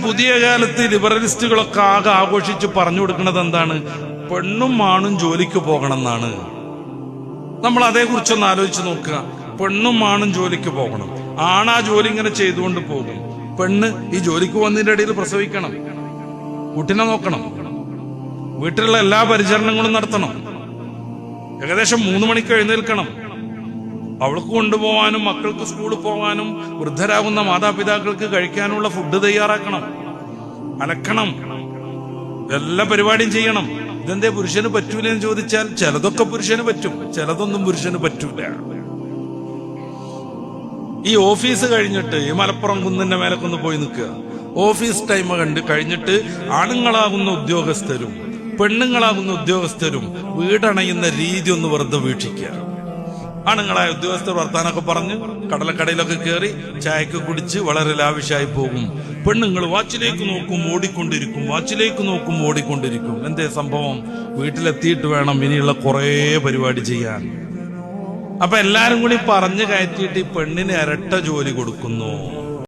പുതിയ കാലത്ത് ലിബറലിസ്റ്റുകളൊക്കെ ആകെ ആഘോഷിച്ച് പറഞ്ഞു കൊടുക്കുന്നത് എന്താണ്? പെണ്ണും ആണും ജോലിക്ക് പോകണം എന്നാണ്. നമ്മൾ അതേക്കുറിച്ചൊന്ന് ആലോചിച്ച് നോക്കുക. പെണ്ണും ആണും ജോലിക്ക് പോകണം. ആണാ ജോലി ഇങ്ങനെ ചെയ്തുകൊണ്ട് പോകും. പെണ്ണ് ഈ ജോലിക്ക് വന്നതിന്റെ ഇടയിൽ പ്രസവിക്കണം, കുട്ടിനെ നോക്കണം, വീട്ടിലുള്ള എല്ലാ പരിചരണങ്ങളും നടത്തണം, ഏകദേശം 3 മണിക്ക് എഴുന്നേൽക്കണം, അവൾക്ക് കൊണ്ടുപോകാനും മക്കൾക്ക് സ്കൂളിൽ പോകാനും വൃദ്ധരാകുന്ന മാതാപിതാക്കൾക്ക് കഴിക്കാനുള്ള ഫുഡ് തയ്യാറാക്കണം, അലക്കണം, എല്ലാ പരിപാടിയും ചെയ്യണം. ഇതെന്തേ പുരുഷന് പറ്റൂലെന്ന് ചോദിച്ചാൽ ചിലതൊക്കെ പുരുഷന് പറ്റും, ചിലതൊന്നും പുരുഷന് പറ്റൂല. ഈ ഓഫീസ് കഴിഞ്ഞിട്ട് ഈ മലപ്പുറം കുന്നിന്റെ മേലക്കൊന്ന് പോയി നിൽക്കുക. ഓഫീസ് ടൈം കഴിഞ്ഞിട്ട് ആണുങ്ങളാകുന്ന ഉദ്യോഗസ്ഥരും പെണ്ണുങ്ങളാകുന്ന ഉദ്യോഗസ്ഥരും വീടണയുന്ന രീതി ഒന്ന് വെറുതെ വീക്ഷിക്കുക. ആണുങ്ങളായ ഉദ്യോഗസ്ഥർ വർത്താനൊക്കെ പറഞ്ഞ് കടലക്കടയിലൊക്കെ കയറി ചായക്ക് കുടിച്ച് വളരെ ലാവിഷായി പോകും. പെണ്ണുങ്ങൾ വാച്ചിലേക്ക് നോക്കും, ഓടിക്കൊണ്ടിരിക്കും, വാച്ചിലേക്ക് നോക്കും, ഓടിക്കൊണ്ടിരിക്കും. എന്തേ സംഭവം? വീട്ടിലെത്തിയിട്ട് വേണം ഇനിയുള്ള കുറേ പരിപാടി ചെയ്യാൻ. അപ്പൊ എല്ലാരും കൂടി പറഞ്ഞു കയറ്റിയിട്ട് ഈ പെണ്ണിന് ഇരട്ട ജോലി കൊടുക്കുന്നു.